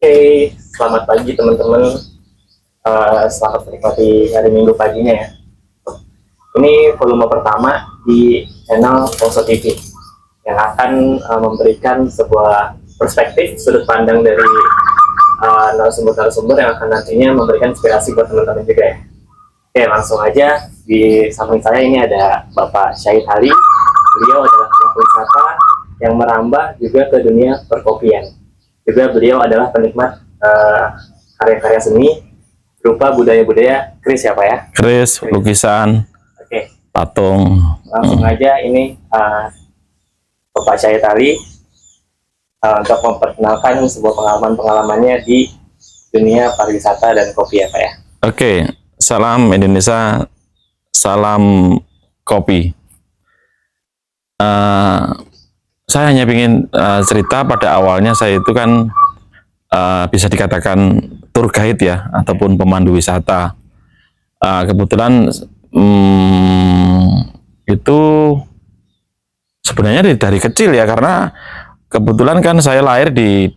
Oke, selamat pagi teman-teman. Selamat menikmati hari Minggu paginya ya. Ini volume pertama di channel Poso TV yang akan memberikan sebuah perspektif sudut pandang dari narasumber-narasumber yang akan nantinya memberikan inspirasi buat teman-teman juga ya. Oke, langsung aja. Di samping saya ini ada Bapak Syahid Ali. Beliau adalah pelaku wisata yang merambah juga ke dunia perkopian. Juga beliau adalah penikmat karya-karya seni berupa budaya-budaya keris ya Pak ya? Keris, lukisan, patung. Langsung aja ini Bapak Syahid Ali untuk memperkenalkan sebuah pengalaman-pengalamannya di dunia pariwisata dan kopi ya Pak ya? Oke, salam Indonesia, salam kopi. Saya hanya ingin cerita pada awalnya saya itu kan bisa dikatakan tour guide ya, ataupun pemandu wisata. Kebetulan itu sebenarnya dari kecil ya, karena kebetulan kan saya lahir di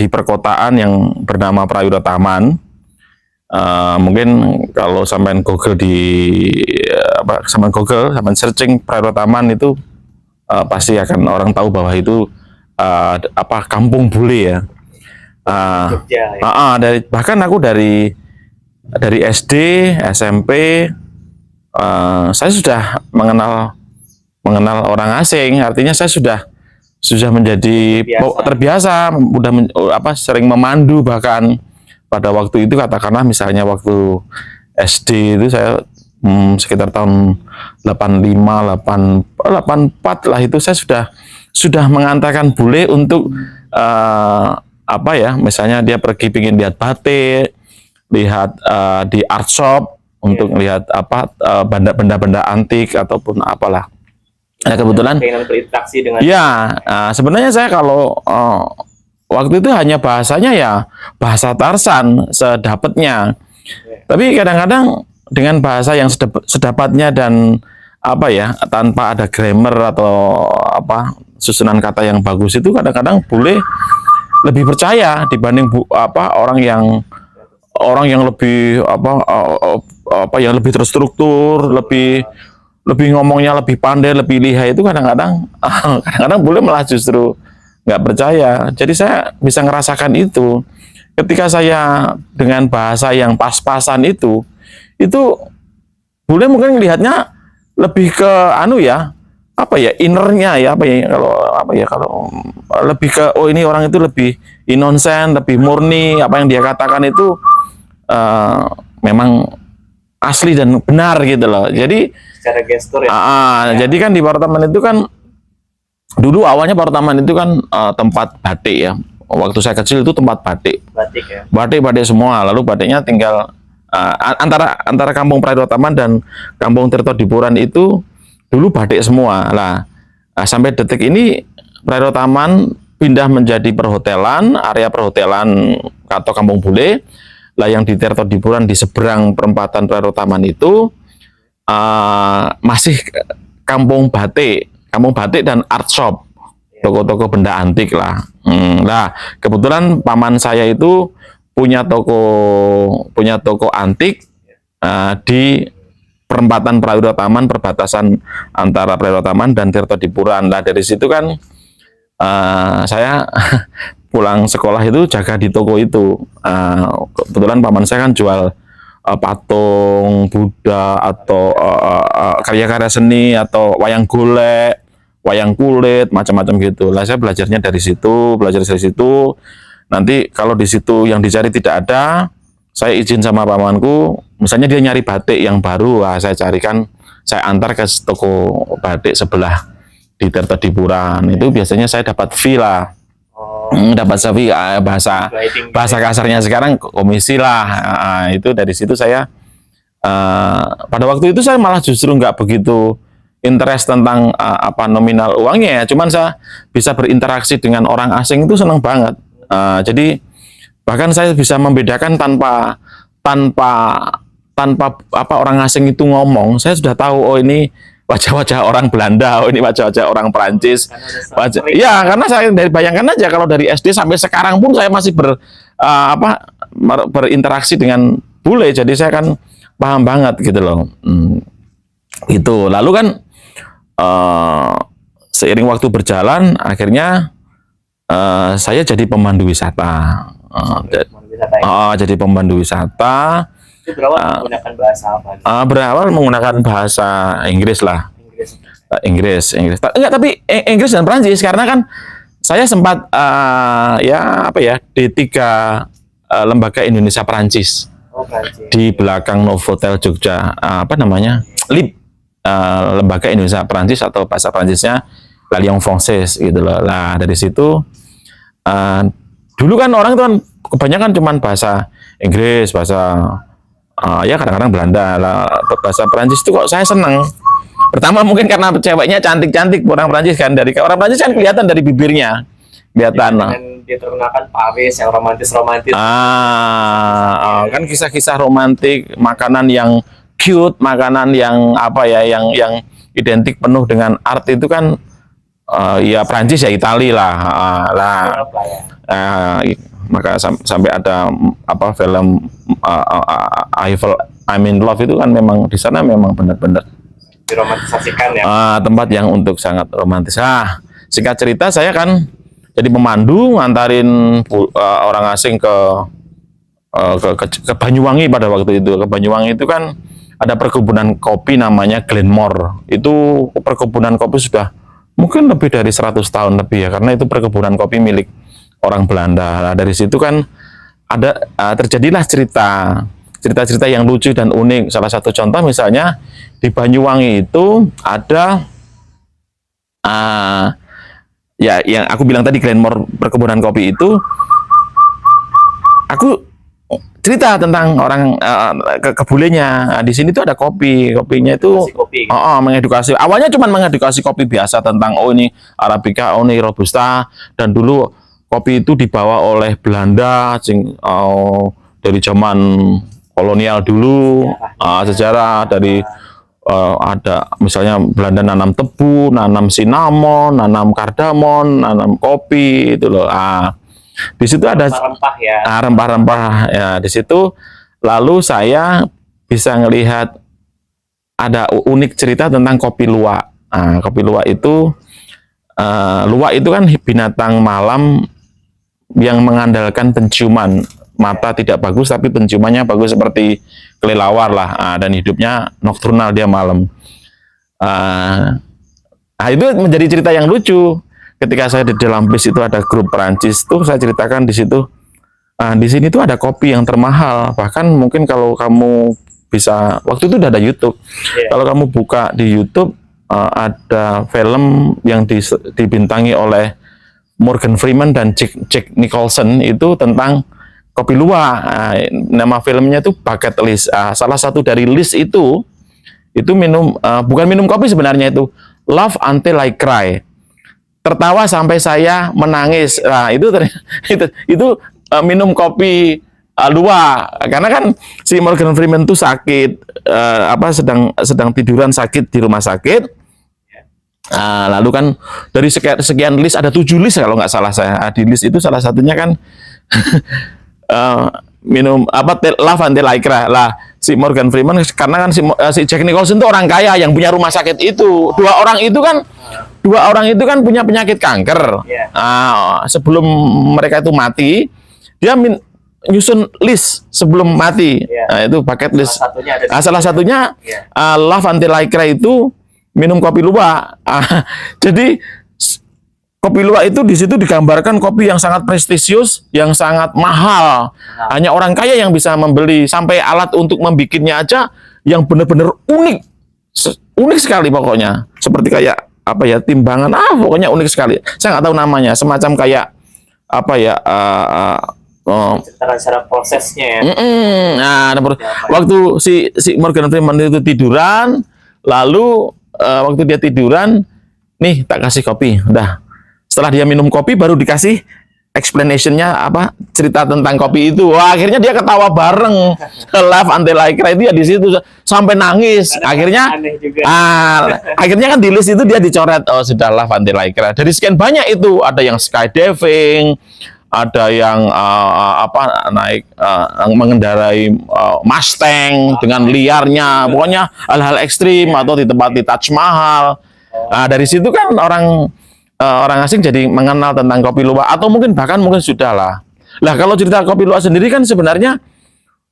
perkotaan yang bernama Prawiro Taman. Mungkin kalau sampai Google sampai searching Prawiro Taman itu pasti akan orang tahu bahwa itu kampung bule ya. Bahkan aku dari SD, SMP, saya sudah mengenal orang asing. Artinya saya sudah menjadi terbiasa, sering memandu. Bahkan pada waktu itu, katakanlah misalnya waktu SD itu saya sekitar tahun 85, 84 lah, itu saya sudah mengantarkan bule untuk misalnya dia pergi ingin lihat batik, lihat di art shop untuk lihat benda-benda antik ataupun apalah. Nah, kebetulan berinteraksi dengan sebenarnya saya kalau waktu itu hanya bahasanya ya bahasa Tarsan sedapatnya. Tapi kadang-kadang dengan bahasa yang sedapatnya dan tanpa ada grammar atau susunan kata yang bagus, itu kadang-kadang boleh lebih percaya dibanding orang yang lebih yang lebih terstruktur, lebih ngomongnya lebih pandai, lebih lihai. Itu kadang-kadang boleh malah justru nggak percaya. Jadi saya bisa ngerasakan itu ketika saya dengan bahasa yang pas-pasan itu boleh mungkin melihatnya lebih ke innernya ya, kalau lebih ke ini orang itu lebih innocent, lebih murni, apa yang dia katakan itu memang asli dan benar gitu loh. Jadi secara gestur ya. Jadi kan di Parataman itu kan dulu awalnya Parataman itu kan tempat batik ya. Waktu saya kecil itu tempat batik. Batik semua. Lalu batiknya tinggal antara Kampung Prawiro Taman dan Kampung Tirto Dipuran itu dulu batik semua. Sampai detik ini Prawiro Taman pindah menjadi perhotelan, area perhotelan atau kampung bule. Yang di Tirto Dipuran di seberang perempatan Prawiro Taman itu masih kampung batik dan art shop, toko-toko benda antik lah. Kebetulan paman saya itu punya toko antik di perempatan Prawiro Taman, perbatasan antara Prawiro Taman dan Tirto Dipuran. Dari situ kan saya pulang sekolah itu jaga di toko itu. Kebetulan paman saya kan jual patung Buddha atau karya-karya seni atau wayang golek, wayang kulit, macam-macam gitu. Saya belajar dari situ. Nanti kalau di situ yang dicari tidak ada, saya izin sama pamanku, misalnya dia nyari batik yang baru, saya carikan, saya antar ke toko batik sebelah di Tirto Dipuran. Itu biasanya saya dapat fee lah. Dapat fee, bahasa kasarnya sekarang komisi lah. Itu dari situ saya pada waktu itu saya malah justru nggak begitu interest tentang nominal uangnya ya. Cuman saya bisa berinteraksi dengan orang asing itu senang banget. Jadi bahkan saya bisa membedakan tanpa orang asing itu ngomong, saya sudah tahu, oh ini wajah-wajah orang Belanda, oh ini wajah-wajah orang Perancis. Ya, karena saya bayangkan aja kalau dari SD sampai sekarang pun saya masih berinteraksi dengan bule, jadi saya kan paham banget gitu loh. Itu lalu kan seiring waktu berjalan akhirnya saya jadi pemandu wisata. Jadi pemandu wisata. Itu berawal menggunakan bahasa apa? Berawal menggunakan bahasa Inggris lah. Inggris. Enggak, tapi Inggris dan Prancis karena kan saya sempat di 3 lembaga Indonesia Prancis. Prancis. Di belakang Novotel Jogja, LIP, lembaga Indonesia Prancis atau bahasa Prancisnya L'Alliance Française gitu loh. Nah, dari situ dulu kan orang itu kan kebanyakan cuman bahasa Inggris, kadang-kadang Belanda lah, bahasa Prancis itu kok saya seneng. Pertama mungkin karena ceweknya cantik-cantik orang Prancis kan, dari orang Prancis kan kelihatan dari bibirnya, kelihatan. Dia terkenalkan Paris yang romantis-romantis. Kan kisah-kisah romantik, makanan yang cute, makanan yang yang identik penuh dengan art itu kan ya Prancis ya Itali lah. Maka sampai ada film I'm in Love itu kan memang di sana memang benar-benar diromantisasikan ya. Tempat yang untuk sangat romantis. Singkat cerita saya kan jadi pemandu ngantarin orang asing ke Banyuwangi pada waktu itu. Ke Banyuwangi itu kan ada perkebunan kopi namanya Glenmore. Itu perkebunan kopi sudah mungkin lebih dari 100 tahun lebih ya, karena itu perkebunan kopi milik orang Belanda. Nah, dari situ kan ada terjadilah cerita-cerita yang lucu dan unik. Salah satu contoh misalnya di Banyuwangi itu ada yang aku bilang tadi Glenmore perkebunan kopi itu, aku cerita tentang orang kebulenya. Nah, di sini tuh ada kopinya itu mengedukasi. Awalnya cuma mengedukasi kopi biasa tentang ini Arabica, ini Robusta, dan dulu kopi itu dibawa oleh Belanda dari zaman kolonial dulu, sejarah dari ada misalnya Belanda nanam tebu, nanam cinnamon, nanam kardamon, nanam kopi itu loh. Di situ ada rempah-rempah ya. Rempah-rempah ya di situ. Lalu saya bisa ngelihat ada unik cerita tentang kopi luwak. Kopi luwak itu kan binatang malam yang mengandalkan penciuman. Mata tidak bagus tapi penciumannya bagus seperti kelelawar lah, dan hidupnya nokturnal, dia malam. Itu menjadi cerita yang lucu. Ketika saya di dalam bis itu ada grup Perancis tuh, saya ceritakan di situ. Di sini tuh ada kopi yang termahal. Bahkan mungkin kalau kamu bisa, waktu itu udah ada YouTube. Kalau kamu buka di YouTube, ada film yang dibintangi oleh Morgan Freeman dan Jack Nicholson itu tentang kopi luwak. Nama filmnya itu Bucket List. Salah satu dari list itu minum, bukan minum kopi sebenarnya, itu Love Until I Cry. Tertawa sampai saya menangis. Nah, itu minum kopi luwak. Karena kan si Morgan Freeman itu sakit, sedang tiduran sakit di rumah sakit. Lalu kan dari sekian list ada 7 list kalau nggak salah saya. Di list itu salah satunya kan minum Love Until I Cry lah. Si Morgan Freeman, karena kan si Jack Nicholson itu orang kaya yang punya rumah sakit itu. Dua orang itu kan punya penyakit kanker. Sebelum mereka itu mati, dia nyusun list sebelum mati. Nah, itu bucket list. Salah satunya Love Until I Cry itu minum kopi luwak. Jadi kopi luwak itu di situ digambarkan kopi yang sangat prestisius, yang sangat mahal. Hanya orang kaya yang bisa membeli, sampai alat untuk membikinnya aja yang benar-benar unik. Unik sekali pokoknya. Seperti kayak timbangan, pokoknya unik sekali. Saya nggak tahu namanya, semacam kayak cara prosesnya ya. Waktu si Morgan Freeman itu tiduran, lalu waktu dia tiduran, nih tak kasih kopi, udah. Setelah dia minum kopi baru dikasih explanation-nya cerita tentang kopi itu. Wah, akhirnya dia ketawa bareng. Love Until I Cry itu ya di situ sampai nangis. Akhirnya akhirnya kan di list itu dia dicoret, sudah Love Until I Cry. Dari sekian banyak itu ada yang skydiving, ada yang naik mengendarai Mustang dengan liarnya, pokoknya hal-hal ekstrim, atau di tempat di Taj Mahal. Nah, dari situ kan orang asing jadi mengenal tentang kopi luwak, atau mungkin sudah lah. Lah kalau cerita kopi luwak sendiri kan sebenarnya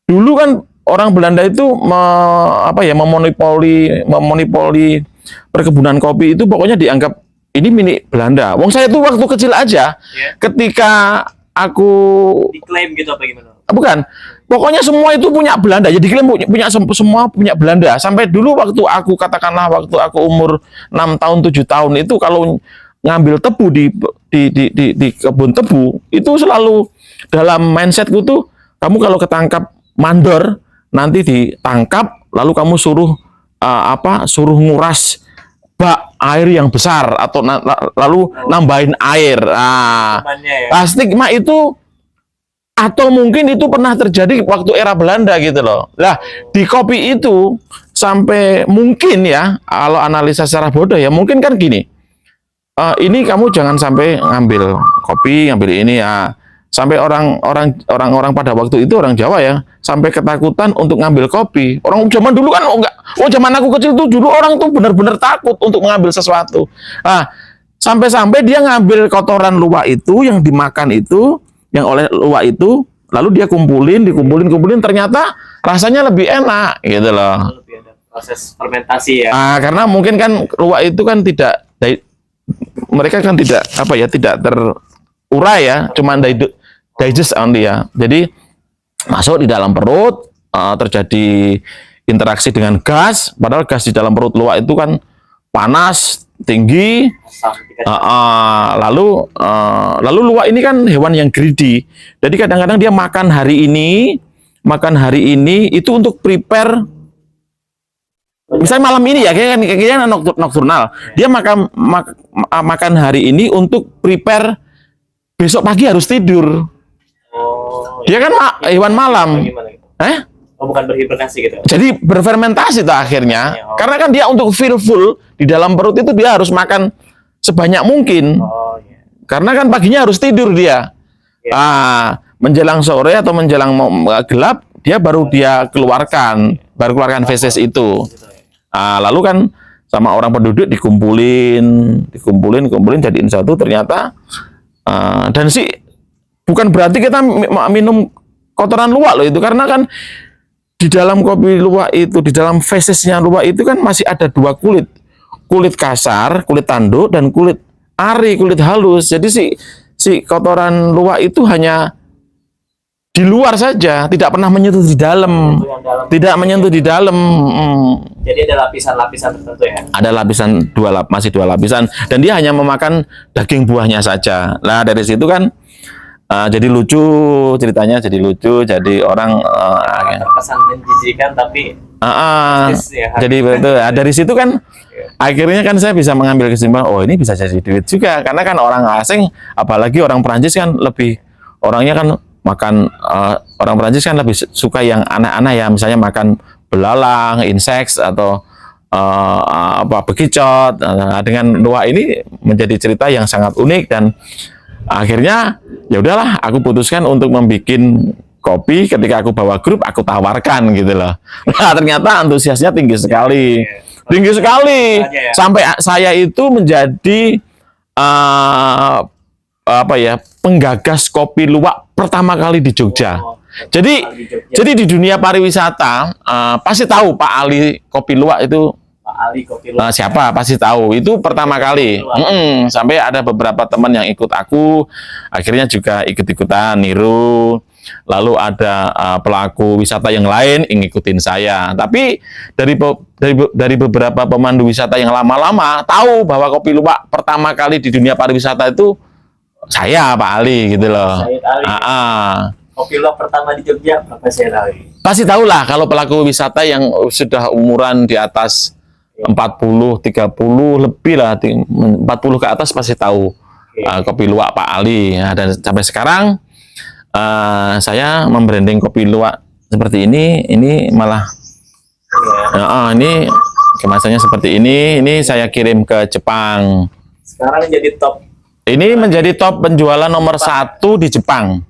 dulu kan orang Belanda itu memonopoli perkebunan kopi itu, pokoknya dianggap ini milik Belanda. Wong saya tuh waktu kecil aja, ketika aku Diklaim gitu apa gimana? bukan, pokoknya semua itu punya Belanda. Jadi klaim semua punya Belanda. Sampai dulu waktu aku umur 6 tahun 7 tahun itu, kalau ngambil tebu di kebun tebu itu selalu dalam mindsetku tuh, kamu kalau ketangkap mandor nanti ditangkap, lalu kamu suruh nguras bak air yang besar, atau lalu nambahin air. Stigma itu, atau mungkin itu pernah terjadi waktu era Belanda gitu loh. Lah di kopi itu sampai mungkin ya, kalau analisa secara bodoh ya, mungkin kan gini, ini kamu jangan sampai ngambil kopi, ngambil ini ya. Sampai orang-orang pada waktu itu, orang Jawa ya, sampai ketakutan untuk ngambil kopi. Orang zaman dulu kan zaman aku kecil tuh dulu orang tuh benar-benar takut untuk mengambil sesuatu. Nah, sampai-sampai dia ngambil kotoran luwak itu yang dimakan itu, yang oleh luwak itu, lalu dia kumpulin, ternyata rasanya lebih enak gitu loh. Lebih ada proses fermentasi ya. Karena mungkin kan luwak itu kan mereka kan tidak terurai ya, cuman digest only ya. Jadi masuk di dalam perut, terjadi interaksi dengan gas, padahal gas di dalam perut luwak itu kan panas, tinggi. Lalu luwak ini kan hewan yang greedy. Jadi kadang-kadang dia makan hari ini itu untuk prepare. Misalnya malam ini ya, kayaknya nokturnal. Dia makan hari ini untuk prepare besok pagi harus tidur. Dia kan hewan malam. Bukan berhibernasi gitu. Jadi berfermentasi tuh akhirnya. Karena kan dia untuk feel full di dalam perut itu dia harus makan sebanyak mungkin. Karena kan paginya harus tidur dia. Menjelang sore atau menjelang gelap dia baru keluarkan feses itu. Lalu kan sama orang penduduk dikumpulin jadiin satu, ternyata dan bukan berarti kita minum kotoran luwak loh itu, karena kan di dalam kopi luwak itu, di dalam fesesnya luwak itu kan masih ada dua kulit kasar, kulit tanduk, dan kulit ari, kulit halus. Jadi si kotoran luwak itu hanya di luar saja, tidak pernah menyentuh di dalam, Jadi ada lapisan-lapisan tertentu ya? Ada masih dua lapisan, dan dia hanya memakan daging buahnya saja. Nah dari situ kan jadi lucu ceritanya, jadi orang terkesan menjijikan tapi jadi betul. Dari situ kan akhirnya kan saya bisa mengambil kesimpulan, ini bisa jadi duit juga, karena kan orang asing, apalagi orang Perancis kan lebih orangnya kan makan, orang Perancis kan lebih suka yang aneh-aneh ya, misalnya makan belalang, inseks, atau bekicot. Dengan luwak ini menjadi cerita yang sangat unik, dan akhirnya ya udahlah, aku putuskan untuk membuat kopi. Ketika aku bawa grup, aku tawarkan gitu loh. Nah ternyata antusiasnya tinggi sekali, sampai saya itu menjadi penggagas kopi luwak pertama kali di Jogja. Jadi di dunia pariwisata pasti tahu Pak Ali kopi luwak itu. Siapa pasti tahu, itu pertama kali. Sampai ada beberapa teman yang ikut aku, akhirnya juga ikut-ikutan niru. Lalu ada pelaku wisata yang lain yang ngikutin saya. Tapi dari beberapa pemandu wisata yang lama-lama tahu bahwa kopi luwak pertama kali di dunia pariwisata itu saya, Pak Ali gitu loh. Kopi luwak pertama di Jogja, Bapak Syahid Ali. Pasti tahu lah kalau pelaku wisata yang sudah umuran di atas 40, 30 lebih lah, 40 ke atas pasti tahu kopi luwak Pak Ali. Nah, dan sampai sekarang saya membranding kopi luwak seperti ini malah ini kemasannya seperti ini saya kirim ke Jepang. Sekarang jadi top Ini menjadi top penjualan nomor satu di Jepang.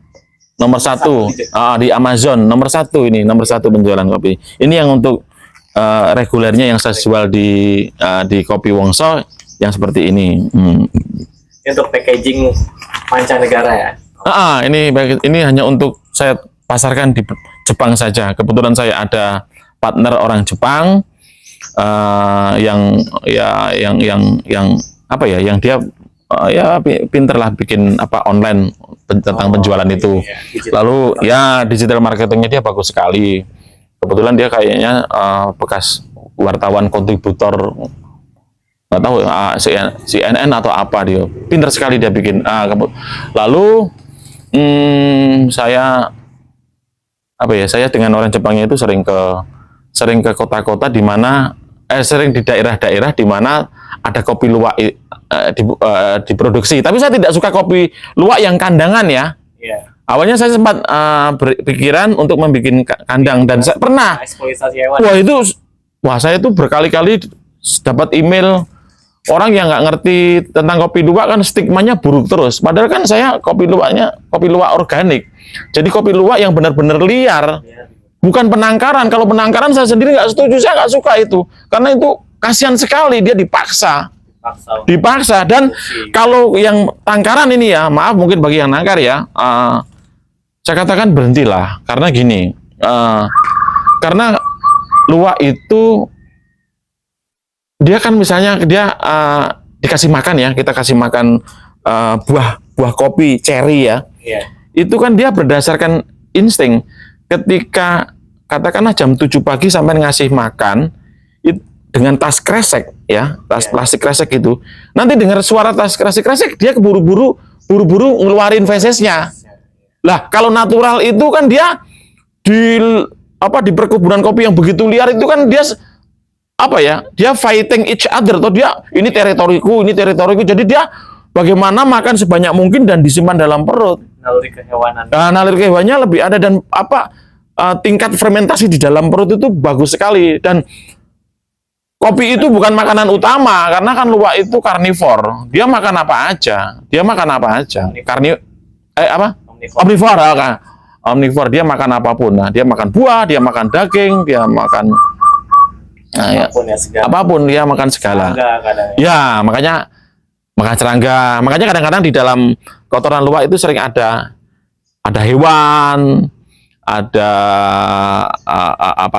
Nomor satu di Amazon. Nomor satu ini, nomor satu penjualan kopi. Ini yang untuk regulernya yang saya jual di Kopi Wongso yang seperti ini. Ini untuk packaging mancanegara ya? Ini hanya untuk saya pasarkan di Jepang saja. Kebetulan saya ada partner orang Jepang yang apa ya, yang dia pinter lah bikin online tentang penjualan itu. Iya, Lalu ya digital marketingnya dia bagus sekali. Kebetulan dia kayaknya bekas wartawan kontributor, nggak tahu CNN atau apa, dia pinter sekali dia bikin. Lalu saya dengan orang Jepangnya itu sering ke kota-kota di mana sering di daerah-daerah di mana ada kopi luwak diproduksi. Tapi saya tidak suka kopi luwak yang kandangan ya. Iya. Awalnya saya sempat berpikiran untuk membuat kandang, dan saya pernah. Eksploitasi hewan. Saya itu berkali-kali dapat email orang yang nggak ngerti tentang kopi luwak, kan stigmanya buruk terus. Padahal kan saya kopi luwak organik. Jadi kopi luwak yang benar-benar liar, bukan penangkaran. Kalau penangkaran saya sendiri nggak setuju, saya nggak suka itu, karena itu kasihan sekali, dia dipaksa. Dan kalau yang tangkaran ini ya, maaf mungkin bagi yang nangkar ya, saya katakan berhentilah, karena gini, karena luwak itu dia kan misalnya dia dikasih makan ya, kita kasih makan buah kopi cherry ya, itu kan dia berdasarkan insting. Ketika katakanlah jam 7 pagi sampai ngasih makan dengan tas kresek ya, tas plastik kresek itu, nanti dengar suara tas kresek-kresek, dia buru-buru ngeluarin fesesnya. Lah kalau natural itu kan dia di perkebunan kopi yang begitu liar itu kan dia dia fighting each other, atau dia ini teritoriku, jadi dia bagaimana makan sebanyak mungkin dan disimpan dalam perut. Naluri kehewanan. Naluri kehewanannya lebih ada, dan tingkat fermentasi di dalam perut itu bagus sekali. Dan kopi itu bukan makanan utama, karena kan luwak itu karnivor. Dia makan apa aja. Omnivor. Omnivor, dia makan apapun. Nah, dia makan buah, dia makan daging, dia makan apapun, dia makan segala. Ya, makanya makan serangga. Makanya kadang-kadang di dalam kotoran luwak itu sering ada hewan, ada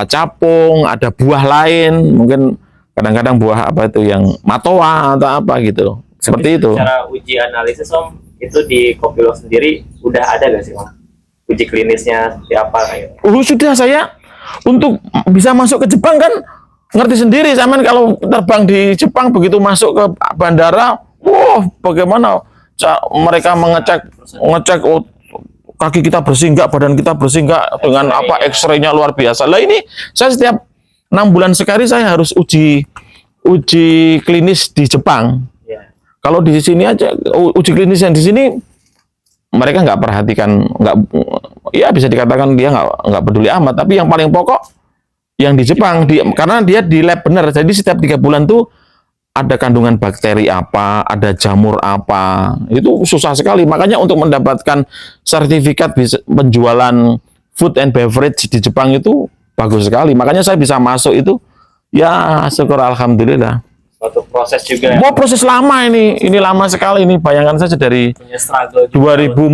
capung, ada buah lain, mungkin kadang-kadang buah apa itu yang matoa atau apa gitu. Seperti itu. Cara uji analisis Om, itu di Kopi Luwak sendiri udah ada gak sih Om? Uji klinisnya seperti apa kayak? Sudah, saya untuk bisa masuk ke Jepang kan ngerti sendiri, zaman kalau terbang di Jepang begitu masuk ke bandara, bagaimana mereka mengecek kaki kita bersih nggak, badan kita bersih nggak, dengan X-ray-nya luar biasa. Lah ini saya setiap 6 bulan sekali saya harus uji klinis di Jepang. Kalau di sini aja uji klinis yang di sini mereka nggak perhatikan, bisa dikatakan dia nggak peduli amat. Tapi yang paling pokok yang di Jepang, karena dia di lab benar. Jadi setiap 3 bulan tuh ada kandungan bakteri apa, ada jamur apa, itu susah sekali. Makanya untuk mendapatkan sertifikat penjualan food and beverage di Jepang itu bagus sekali. Makanya saya bisa masuk itu, ya syukur alhamdulillah. Suatu proses juga. Proses lama ini lama sekali ini. Bayangkan saja dari 2014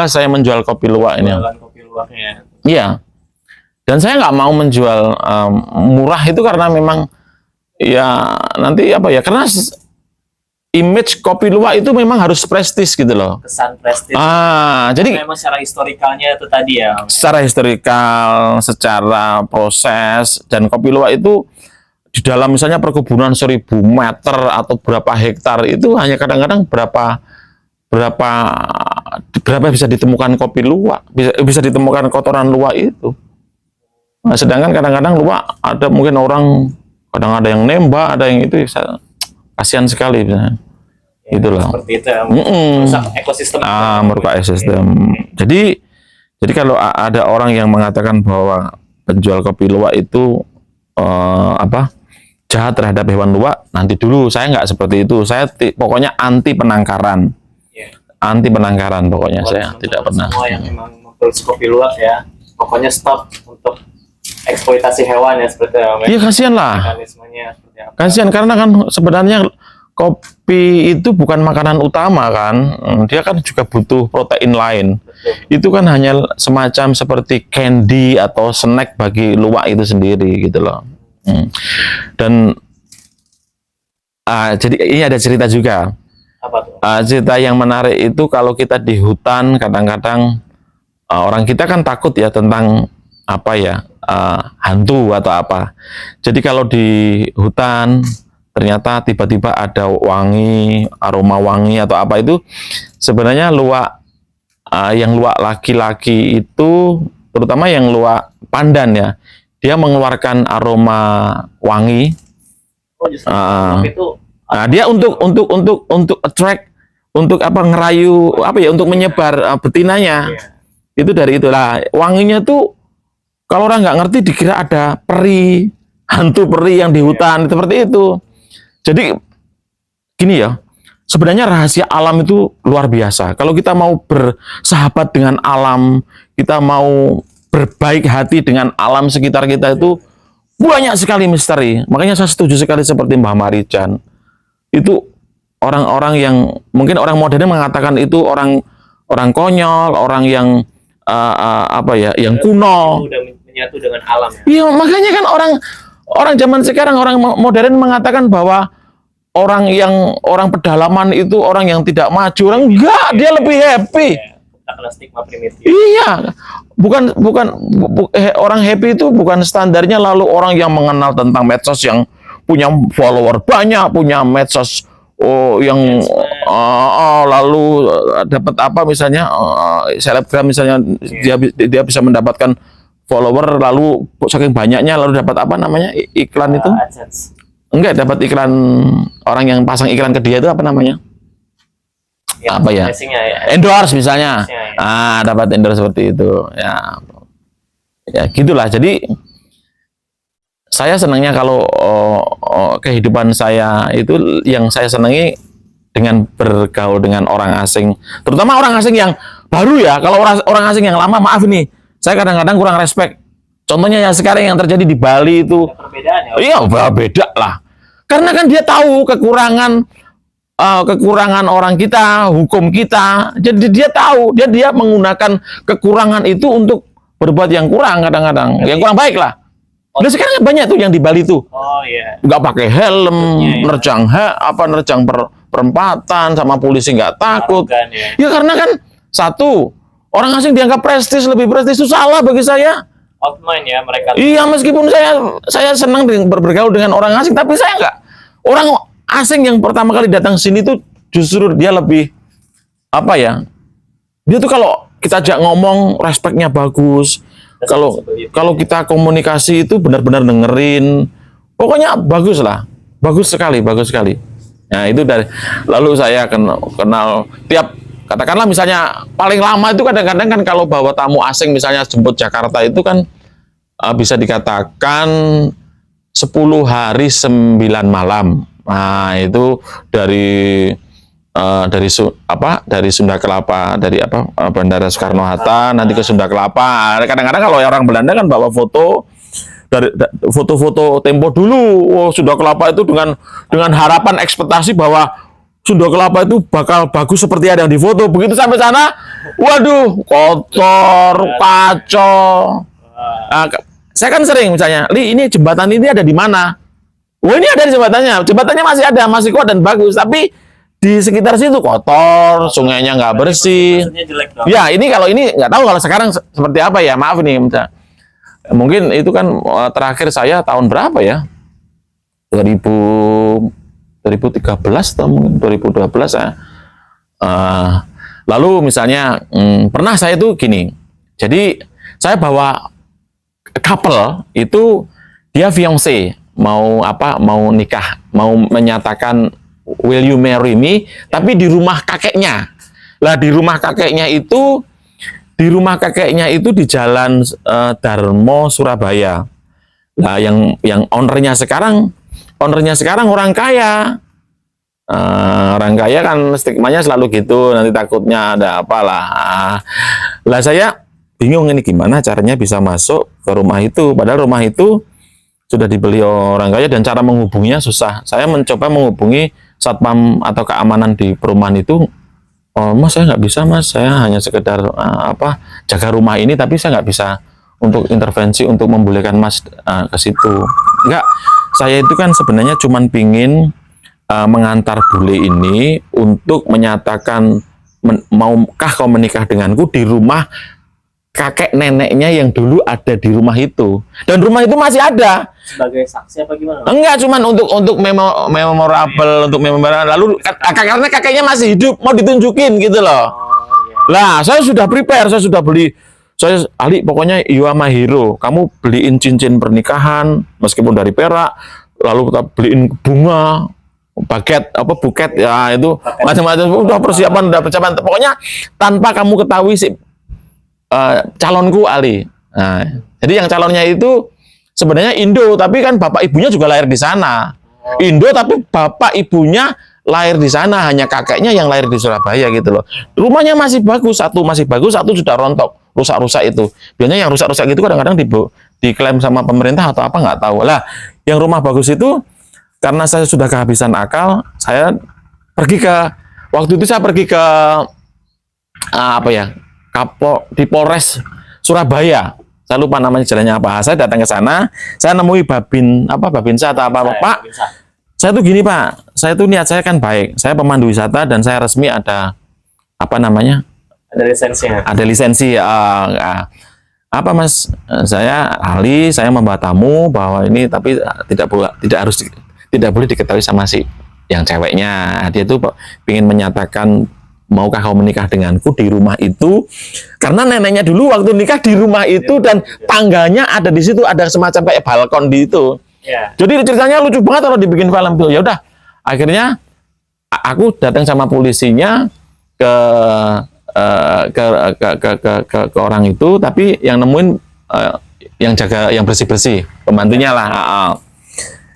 saya menjual kopi luwak ini. Kopi luwaknya. Iya. Dan saya nggak mau menjual murah itu karena memang ya nanti karena image kopi luwak itu memang harus prestis gitu loh. Kesan prestis. Jadi memang secara historikalnya itu tadi ya. Secara historikal, secara proses, dan kopi luwak itu di dalam misalnya perkebunan 1000 meter atau berapa hektar itu hanya kadang-kadang berapa bisa ditemukan kopi luwak, bisa ditemukan kotoran luwak itu. Nah, sedangkan kadang-kadang luwak ada mungkin orang kadang ada yang nembak, ada yang itu, kasihan sekali. Itulah. Seperti itu ya, merusak ekosistem. Merusak ekosistem. Jadi kalau ada orang yang mengatakan bahwa penjual kopi luwak itu jahat terhadap hewan luwak, nanti dulu saya nggak seperti itu. Saya pokoknya anti penangkaran. anti penangkaran pokoknya. Buat Saya teman-teman tidak pernah. semua yang memang memproduksi kopi luwak ya, pokoknya stop untuk eksploitasi hewan ya, seperti apa Iya, kasihan lah. mekanismenya seperti apa. Kasihan karena kan sebenarnya kopi itu bukan makanan utama kan. Dia kan juga butuh protein lain. Betul. Itu kan hanya semacam seperti candy atau snack bagi luwak itu sendiri gitu loh. Dan jadi ini ada cerita juga. Apa tuh? Cerita yang menarik itu kalau kita di hutan kadang-kadang orang kita kan takut ya tentang apa ya, hantu atau apa. Jadi kalau di hutan ternyata tiba-tiba ada wangi, aroma wangi atau apa itu, sebenarnya luwak yang luwak laki-laki itu, terutama yang luwak pandan ya, dia mengeluarkan aroma wangi. Oh, justru itu Nah, dia untuk attract, untuk apa, ngerayu apa ya, untuk menyebar betinanya. iya. Itu dari itulah wanginya tuh, kalau orang nggak ngerti dikira ada peri, hantu peri yang di hutan seperti itu. Jadi gini ya, sebenarnya rahasia alam itu luar biasa. Kalau kita mau bersahabat dengan alam, kita mau berbaik hati dengan alam sekitar kita, itu banyak sekali misteri. Makanya saya setuju sekali seperti Mbah Marijan. Itu orang-orang yang mungkin orang modern mengatakan itu orang konyol, orang yang apa ya, yang kuno. Udah menyatu dengan alam ya. Iya, makanya kan orang zaman sekarang, orang modern mengatakan bahwa orang pedalaman itu orang yang tidak maju. Orang enggak, dia lebih happy. Tak kena stigma primitif. Iya, orang happy itu bukan standarnya lalu orang yang mengenal tentang medsos, yang punya follower banyak, punya medsos yang lalu dapat apa misalnya selebgram misalnya, dia bisa mendapatkan follower lalu saking banyaknya lalu dapat apa namanya iklan itu, AdSense. enggak, dapat iklan, orang yang pasang iklan ke dia itu apa namanya, Ya, apa ya, endorse misalnya, dapat endorse seperti itu ya gitulah. Jadi saya senangnya kalau kehidupan saya itu, yang saya senangi dengan bergaul dengan orang asing, terutama orang asing yang baru ya. Kalau orang asing yang lama, maaf ini, saya kadang-kadang kurang respect. Contohnya yang sekarang yang terjadi di Bali itu, perbedaan ya. iya beda lah. Karena kan dia tahu kekurangan orang kita, hukum kita. Jadi dia tahu, dia menggunakan kekurangan itu untuk berbuat yang kurang kadang-kadang, yang kurang baik lah. Nah sekarang banyak tuh yang di Bali tuh, nggak pakai helm, nerjang perempatan, sama polisi nggak takut. Ya karena kan satu, orang asing dianggap prestis, lebih prestis, itu salah bagi saya. Outmind ya mereka. Iya, meskipun saya senang bergaul dengan orang asing, tapi saya nggak. Orang asing yang pertama kali datang sini tuh justru dia lebih apa ya? Dia tuh kalau kita ajak ngomong, respectnya bagus. Kalau kita komunikasi itu benar-benar dengerin, pokoknya bagus lah, bagus sekali. Nah itu lalu saya kenal tiap, katakanlah misalnya paling lama itu kadang-kadang kan kalau bawa tamu asing misalnya jemput Jakarta itu kan bisa dikatakan 10 hari 9 malam. Nah itu dari Sunda Kelapa, dari Bandara Soekarno Hatta nanti ke Sunda Kelapa. Kadang-kadang kalau orang Belanda kan bawa foto tempo dulu. Sunda Kelapa itu dengan harapan ekspektasi bahwa Sunda Kelapa itu bakal bagus seperti ada yang di foto. Begitu sampai sana, waduh, kotor, kacau. Nah, saya kan sering misalnya, ini jembatan ini ada di mana? Oh ini ada di jembatannya masih ada, masih kuat dan bagus, tapi di sekitar situ kotor, sungainya nggak bersih. Ya ini nggak tahu kalau sekarang seperti apa ya, maaf nih. Mungkin itu kan terakhir saya tahun berapa ya? 2013 atau mungkin 2012 ya. Lalu misalnya pernah saya tuh gini. Jadi saya bawa couple itu, dia fiancé, mau nikah, mau menyatakan will you marry me, tapi di rumah kakeknya. Lah di rumah kakeknya itu di Jalan Darmo Surabaya. Nah yang ownernya sekarang orang kaya. orang kaya kan stigmanya selalu gitu, nanti takutnya ada apalah. Lah saya bingung ini gimana caranya bisa masuk ke rumah itu, padahal rumah itu sudah dibeli orang kaya dan cara menghubunginya susah. Saya mencoba menghubungi satpam atau keamanan di perumahan itu. Oh, mas, saya nggak bisa, mas. Saya hanya sekedar jaga rumah ini, tapi saya nggak bisa untuk intervensi untuk membolehkan mas ke situ. Enggak, saya itu kan sebenarnya cuman pingin mengantar bule ini untuk menyatakan maukah kau menikah denganku di rumah kakek neneknya yang dulu ada di rumah itu, dan rumah itu masih ada. Sebagai saksi apa gimana? Enggak, cuman untuk memorable, untuk memorable. Lalu karena kakeknya masih hidup, mau ditunjukin gitu loh. Lah, saya sudah prepare, saya sudah beli. Saya Ali, pokoknya you are my hero. Kamu beliin cincin pernikahan meskipun dari perak, lalu kita beliin bunga, buket ya, itu macam-macam. Udah persiapan. Pokoknya tanpa kamu ketahui sih calonku Ali. Nah, jadi yang calonnya itu sebenarnya Indo, tapi kan bapak ibunya juga lahir di sana. Indo tapi bapak ibunya lahir di sana, hanya kakeknya yang lahir di Surabaya gitu loh. Rumahnya masih bagus, satu masih bagus, satu sudah rontok, rusak-rusak itu. Biasanya yang rusak-rusak itu kadang-kadang diklaim sama pemerintah atau apa nggak tahu. Lah, yang rumah bagus itu karena saya sudah kehabisan akal, saya waktu itu saya pergi ke di Polres Surabaya. Saya lupa namanya jalannya apa. Saya datang ke sana, saya nemui Babinsa atau apa, Pak. Saya tuh gini, Pak. Saya tuh niat saya kan baik. Saya pemandu wisata dan saya resmi ada Ada lisensinya. Ada lisensi. Mas? Saya ahli, saya membawa tamu bahwa ini tapi tidak boleh diketahui sama si yang ceweknya. Dia tuh ingin menyatakan maukah kau menikah denganku di rumah itu, karena neneknya dulu waktu nikah di rumah itu dan tangganya ada di situ, ada semacam kayak balkon di itu. Jadi ceritanya lucu banget kalau dibikin film tuh. Ya udah, akhirnya aku datang sama polisinya ke orang itu, tapi yang nemuin yang jaga, yang bersih-bersih, pembantunya lah,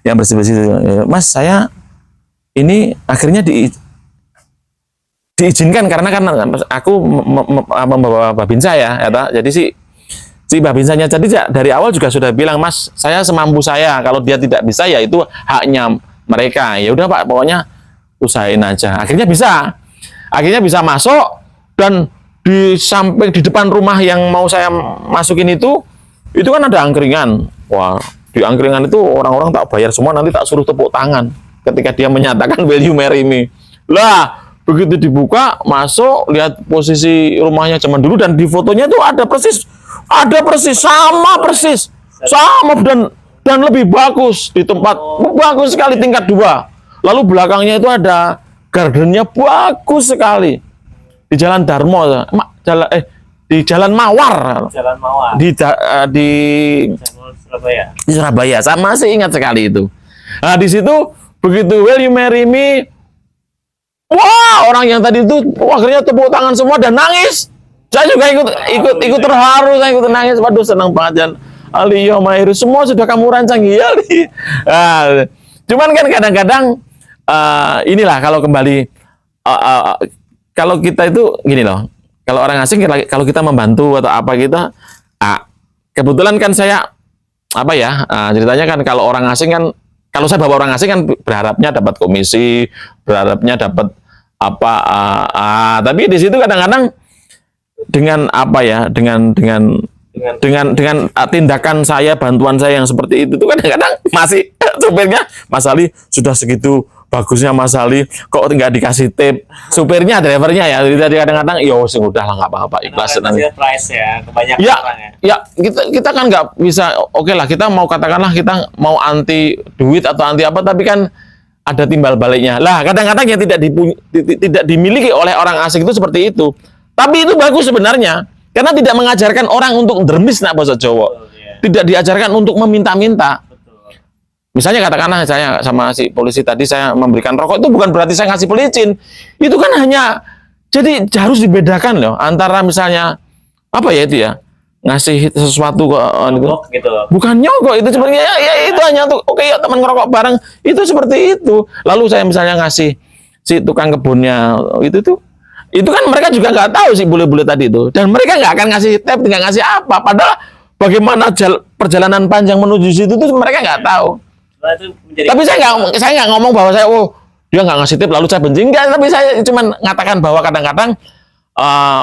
yang bersih-bersih. Mas, saya ini akhirnya diizinkan karena kan aku membawa Babinsa ya, jadi si Babinsanya jadi dari awal juga sudah bilang, Mas, saya semampu saya, kalau dia tidak bisa ya itu haknya mereka. Ya udah Pak, pokoknya usahain aja. Akhirnya bisa masuk, dan di samping di depan rumah yang mau saya masukin itu kan ada angkringan. Wah, di angkringan itu orang-orang tak bayar semua, nanti tak suruh tepuk tangan ketika dia menyatakan will you marry me. Lah, begitu dibuka, masuk, lihat posisi rumahnya zaman dulu, dan di fotonya itu ada persis sama dan lebih bagus, di tempat bagus sekali, tingkat 2. Lalu belakangnya itu ada gardennya bagus sekali di Jalan Darmo, di Jalan Mawar. Di Surabaya. Saya masih ingat sekali itu. Nah, di situ begitu will you marry me, wah, orang yang tadi itu akhirnya tepuk tangan semua dan nangis. Saya juga ikut terharu, saya ikut nangis. Waduh, senang banget. Dan Ali, ya Mahir, semua sudah kamu rancang ya. Nah, cuman kan kadang-kadang inilah kalau kembali kalau kita itu gini loh. Kalau orang asing, kalau kita membantu atau apa kita, kebetulan kan saya ceritanya kan kalau orang asing kan, kalau saya bawa orang asing kan berharapnya dapat komisi, berharapnya dapat tapi di situ kadang-kadang dengan tindakan saya, bantuan saya yang seperti itu tuh kadang-kadang masih supirnya, Mas Ali sudah segitu bagusnya Mas Ali kok nggak dikasih tip, supirnya, drivernya ya, jadi kadang-kadang ya udah lah, nggak apa-apa, ikhlas nanti. Price ya, kebanyakan orang ya. Ya kita kan nggak bisa, oke lah, kita mau katakanlah kita mau anti duit atau anti apa, tapi kan ada timbal baliknya. Lah, kadang-kadang yang tidak dimiliki oleh orang asing itu seperti itu. Tapi itu bagus sebenarnya, karena tidak mengajarkan orang untuk dermis nak bahasa Jawa. Tidak diajarkan untuk meminta-minta. Misalnya katakanlah saya sama si polisi tadi saya memberikan rokok, itu bukan berarti saya ngasih pelicin. Itu kan hanya, jadi harus dibedakan loh antara misalnya ngasih sesuatu ke gitu. Bukan nyogok, itu sebenarnya ya itu hanya untuk oke ya teman ngerokok bareng, itu seperti itu. Lalu saya misalnya ngasih si tukang kebunnya itu kan mereka juga nggak tahu si bule-bule tadi itu, dan mereka nggak akan ngasih tip, nggak ngasih apa, padahal bagaimana perjalanan panjang menuju situ tuh mereka nggak tahu. Tapi saya nggak ngomong bahwa dia nggak ngasih tip lalu saya benci, enggak, tapi saya cuma mengatakan bahwa kadang-kadang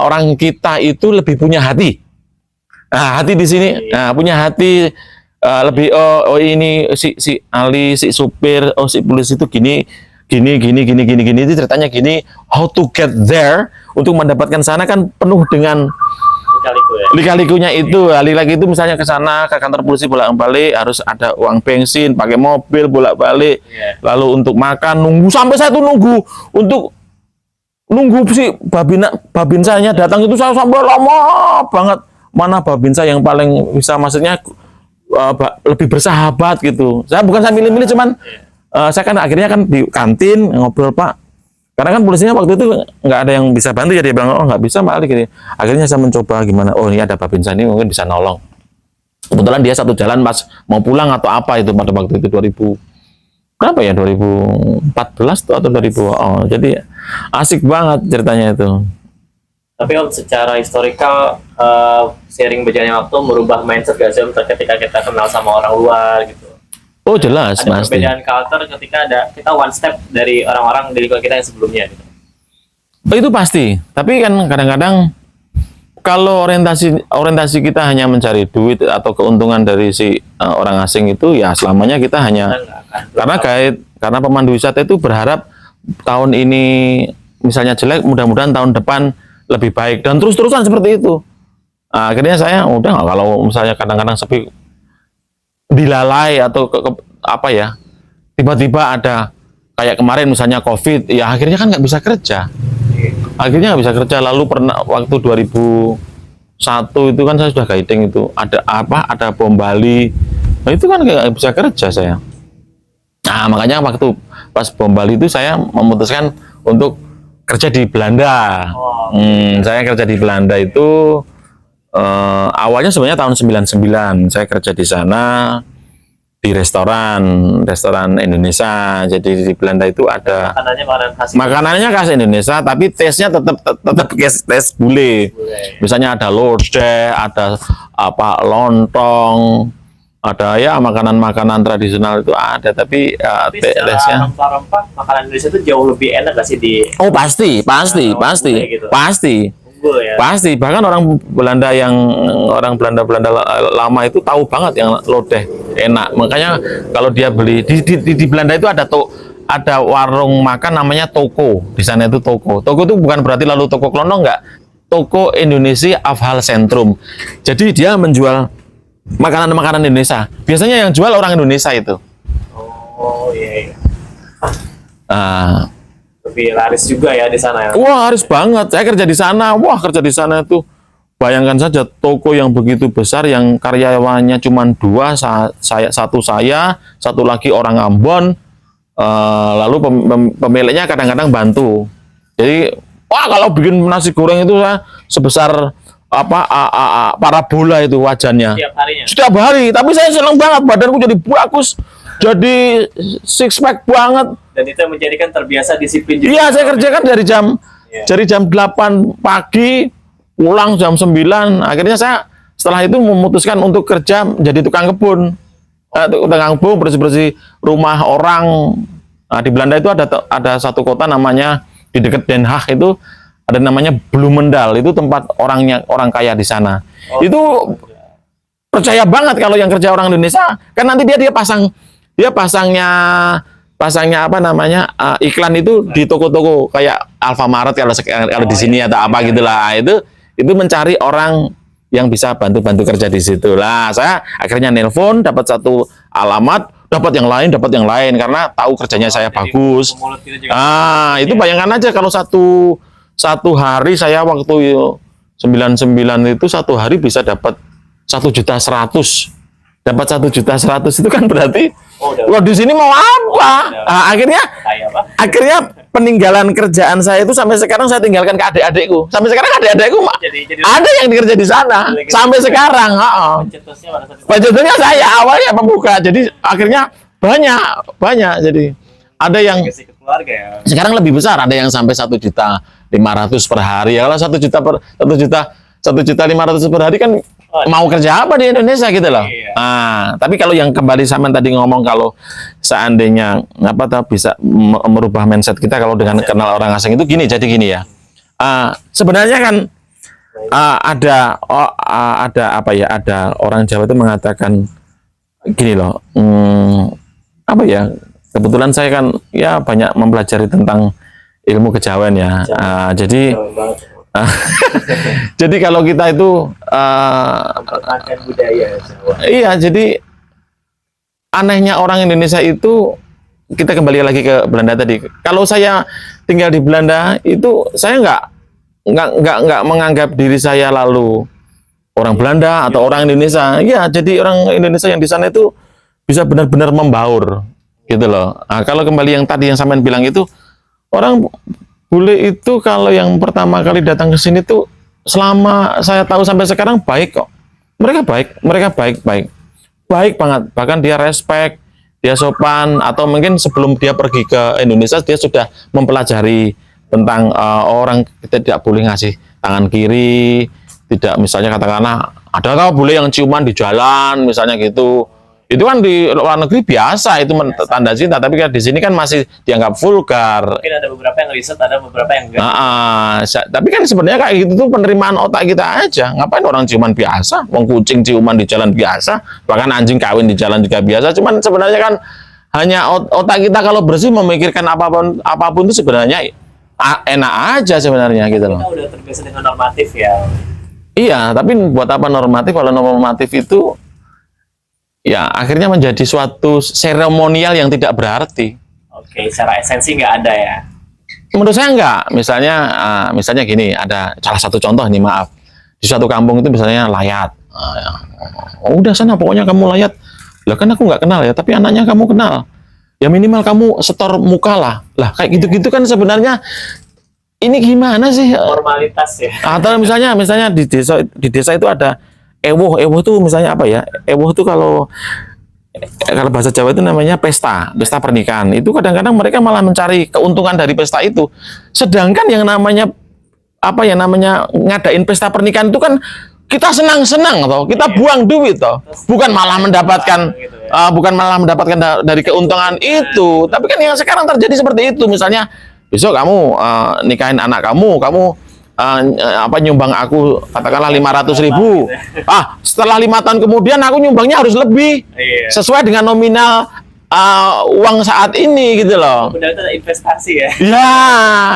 orang kita itu lebih punya hati. Nah, hati di sini, punya hati lebih ini si Ali, si supir, si polisi itu gini itu ceritanya gini, how to get there, untuk mendapatkan sana kan penuh dengan lika-likunya itu. Lika-liku itu misalnya ke sana ke kantor polisi bolak-balik harus ada uang bensin, pakai mobil bolak-balik, lalu untuk makan nunggu, sampai saya tuh nunggu si babinsanya datang itu saya sampai lama banget. Mana babinsa yang paling bisa, maksudnya lebih bersahabat gitu. Saya bukan saya milih-milih, cuman saya kan akhirnya kan di kantin ngobrol, Pak, karena kan polisinya waktu itu nggak ada yang bisa bantu, jadi dia bilang nggak bisa Pak Ali gini. Akhirnya saya mencoba gimana, ini ada babinsa ini mungkin bisa nolong. Kebetulan dia satu jalan pas mau pulang atau apa itu pada waktu itu 2014 atau 2000. Jadi asik banget ceritanya itu. Tapi Om, secara historikal sharing berjalannya waktu merubah mindset gak sih Om ketika kita kenal sama orang luar gitu? Oh jelas, ada pasti. perbedaan culture ketika kita one step dari orang-orang di lingkungan kita yang sebelumnya gitu. Oh, itu pasti. Tapi kan kadang-kadang kalau orientasi kita hanya mencari duit atau keuntungan dari si orang asing itu, ya selamanya kita hanya karena pemandu wisata itu berharap tahun ini misalnya jelek, mudah-mudahan tahun depan lebih baik, dan terus-terusan seperti itu. Akhirnya saya udah, kalau misalnya kadang-kadang sepi, dilalai atau apa ya, tiba-tiba ada kayak kemarin misalnya COVID, ya akhirnya kan nggak bisa kerja. Akhirnya nggak bisa kerja. Lalu pernah waktu 2001 itu kan saya sudah guiding itu, ada bom Bali, nah itu kan nggak bisa kerja saya. Nah makanya waktu pas bom Bali itu saya memutuskan untuk kerja di Belanda. Saya kerja di Belanda itu awalnya sebenarnya tahun 99 saya kerja di sana di restoran Indonesia. Jadi di Belanda itu ada makanannya khas Indonesia, tapi tesnya tetap tes bule. Misalnya ada lodeh, ada lontong, ada ya makanan tradisional itu ada, tapi tesnya rempah-rempah makanan Indonesia itu jauh lebih enak gak sih di? Oh pasti, gitu. Pasti. Bahkan orang Belanda lama itu tahu banget yang lodeh enak. Makanya kalau dia beli di Belanda itu ada warung makan namanya toko. Di sana itu toko. Toko itu bukan berarti lalu toko kelonong, enggak. Toko Indonesia Afhal Sentrum. Jadi dia menjual makanan Indonesia. Biasanya yang jual orang Indonesia itu. Oh iya. Lebih laris juga ya di sana ya. Wah, laris banget. Saya kerja di sana. Wah, kerja di sana itu. Bayangkan saja toko yang begitu besar yang karyawannya cuma 2, satu lagi orang Ambon. Lalu pemiliknya kadang-kadang bantu. Jadi, kalau bikin nasi goreng itu sebesar parabola itu wajannya. Setiap hari. Tapi saya senang banget, badanku jadi bagus, jadi six pack banget. Dan itu menjadikan terbiasa disiplin juga. Iya, saya kerjakan dari jam 8 pagi pulang jam 9. Akhirnya saya setelah itu memutuskan untuk kerja menjadi tukang kebun. Tukang kebun, bersih-bersih rumah orang. Di Belanda itu ada satu kota namanya di dekat Den Haag itu ada namanya Bloemendal, itu tempat orang kaya di sana. Itu percaya banget kalau yang kerja orang Indonesia, kan nanti dia pasangnya iklan itu di toko-toko kayak Alfamart kalau di sini atau apa gitulah. Itu mencari orang yang bisa bantu kerja di situ. Lah, saya akhirnya nelpon, dapat satu alamat, dapat yang lain karena tahu kerjanya saya bagus. Itu bayangkan aja kalau satu hari saya waktu 99 itu satu hari bisa dapat 1.100.000. Dapat 1.100.000 itu kan berarti di sini mau apa? Akhirnya peninggalan kerjaan saya itu sampai sekarang saya tinggalkan ke adik-adikku. Sampai sekarang adik-adikku ada yang dikerja di sana sampai sekarang. Pencetusnya saya awalnya pembuka. Jadi akhirnya banyak. Jadi ada yang keluarga ya. Sekarang lebih besar, ada yang sampai 1.500.000 per hari. Ya, kalau 1.500.000 per hari kan mau kerja apa di Indonesia gitu loh. Iya. Tapi kalau yang kembali sama tadi ngomong, kalau seandainya bisa merubah mindset kita kalau dengan kenal orang asing itu gini, jadi gini ya. Sebenarnya kan ada orang Jawa itu mengatakan gini loh. Kebetulan saya kan ya banyak mempelajari tentang ilmu kejawen ya. Jadi jadi kalau kita itu mempertahankan budaya Jawa. iya, jadi anehnya orang Indonesia itu, kita kembali lagi ke Belanda tadi. Kalau saya tinggal di Belanda itu, saya nggak menganggap diri saya lalu orang Belanda atau orang Indonesia. Iya, jadi orang Indonesia yang di sana itu bisa benar-benar membaur gitu loh. Kalau kembali yang tadi yang sampean bilang itu, orang bule itu kalau yang pertama kali datang ke sini tuh, selama saya tahu sampai sekarang baik kok. Mereka baik banget. Bahkan dia respect, dia sopan, atau mungkin sebelum dia pergi ke Indonesia dia sudah mempelajari tentang orang kita tidak boleh ngasih tangan kiri, tidak, misalnya katakanlah ada kau bule yang ciuman di jalan misalnya gitu. Itu kan di luar negeri biasa, itu tanda cinta, tapi kan di sini kan masih dianggap vulgar. Mungkin ada beberapa yang riset, ada beberapa yang enggak. Tapi kan sebenarnya kayak gitu tuh penerimaan otak kita aja. Ngapain orang ciuman biasa? Wong kucing ciuman di jalan biasa, bahkan anjing kawin di jalan juga biasa. Cuman sebenarnya kan hanya otak kita kalau bersih memikirkan apapun itu sebenarnya enak aja sebenarnya gitu loh. Kita udah terbiasa dengan normatif ya. Iya, tapi buat apa normatif kalau normatif itu ya akhirnya menjadi suatu seremonial yang tidak berarti. Oke, secara esensi nggak ada ya? Menurut saya enggak. Misalnya gini, ada salah satu contoh nih, maaf. Di suatu kampung itu misalnya layat. Udah sana pokoknya kamu layat. Lah kan aku nggak kenal ya, tapi anaknya kamu kenal. Ya minimal kamu setor muka lah. Lah kayak gitu-gitu kan sebenarnya ini gimana sih? Formalitas ya. Atau misalnya di desa itu ada ewoh itu misalnya apa ya? Ewoh itu kalau bahasa Jawa itu namanya pesta pernikahan. Itu kadang-kadang mereka malah mencari keuntungan dari pesta itu. Sedangkan yang namanya ngadain pesta pernikahan itu kan kita senang-senang toh, kita buang duit toh. Bukan malah mendapatkan dari keuntungan itu. Tapi kan yang sekarang terjadi seperti itu. Misalnya besok kamu nikahin anak kamu nyumbang aku katakanlah 500.000. Setelah 5 tahun kemudian aku nyumbangnya harus lebih sesuai dengan nominal uang saat ini gitu loh. Udah itu investasi ya. Ya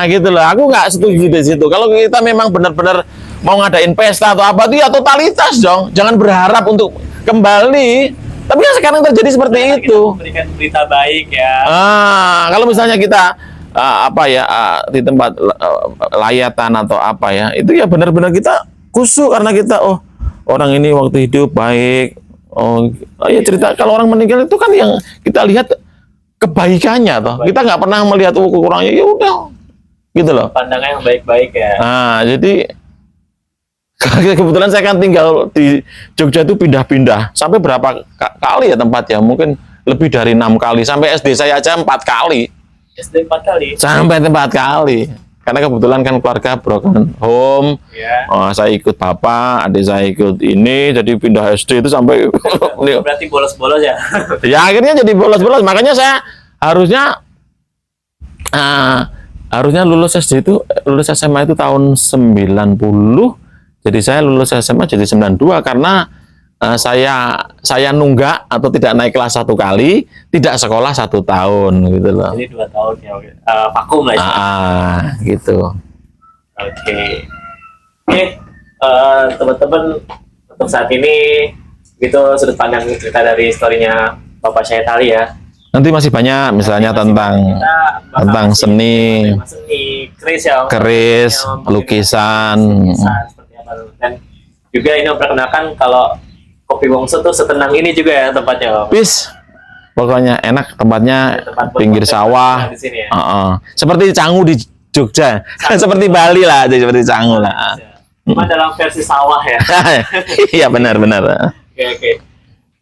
gitu loh. Aku nggak setuju di situ. Kalau kita memang benar-benar mau ngadain pesta atau apa itu ya totalitas dong. Jangan berharap untuk kembali. Tapi yang sekarang terjadi seperti itu. Kita memberikan berita baik ya. Kalau misalnya kita di tempat layatan atau apa ya, itu ya benar-benar kita kusuk karena kita orang ini waktu hidup baik. Ya cerita kalau orang meninggal itu kan yang kita lihat kebaikannya toh. Kita nggak pernah melihat kekurangannya, ya udah gitu loh. Pandangan yang baik-baik ya. Jadi kebetulan saya kan tinggal di Jogja itu pindah-pindah sampai berapa kali ya tempatnya, mungkin lebih dari 6 kali, sampai SD saya aja 4 kali. SD 4 kali? Sampai 4 kali. Karena kebetulan kan keluarga broken home. Saya ikut bapak, adik saya ikut ini, jadi pindah SD itu sampai berarti bolos-bolos ya? Ya akhirnya jadi bolos-bolos. Makanya saya harusnya lulus SMA itu tahun 90. Jadi saya lulus SMA jadi 92 karena saya nunggak atau tidak naik kelas 1 kali, tidak sekolah 1 tahun gitu loh. Jadi 2 tahun ya, vakum lah ya. Gitu. Oke, teman-teman, untuk saat ini gitu sudut pandang cerita dari historinya Bapak Syahid Ali ya. Nanti masih banyak misalnya tentang seni, keris, lukisan. Seperti apa. Dan juga ini memperkenalkan kalau Kopi Wongso tuh setenang ini juga ya tempatnya. Pokoknya enak tempatnya, pinggir sawah. Di sini ya. Seperti Canggu di Jogja, seperti Bali lah, seperti Canggu lah. Cuma dalam versi sawah ya. Iya benar. Oke.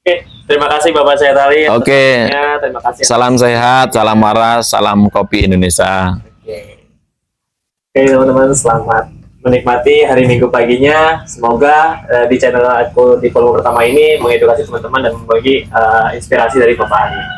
Oke, terima kasih Bapak Syed Ali. Oke. Terima kasih. Salam sehat, salam waras, salam kopi Indonesia. Oke. Oke teman-teman, selamat menikmati hari Minggu paginya. Semoga di channel aku di volume pertama ini mengedukasi teman-teman dan membagi inspirasi dari Bapak Ali.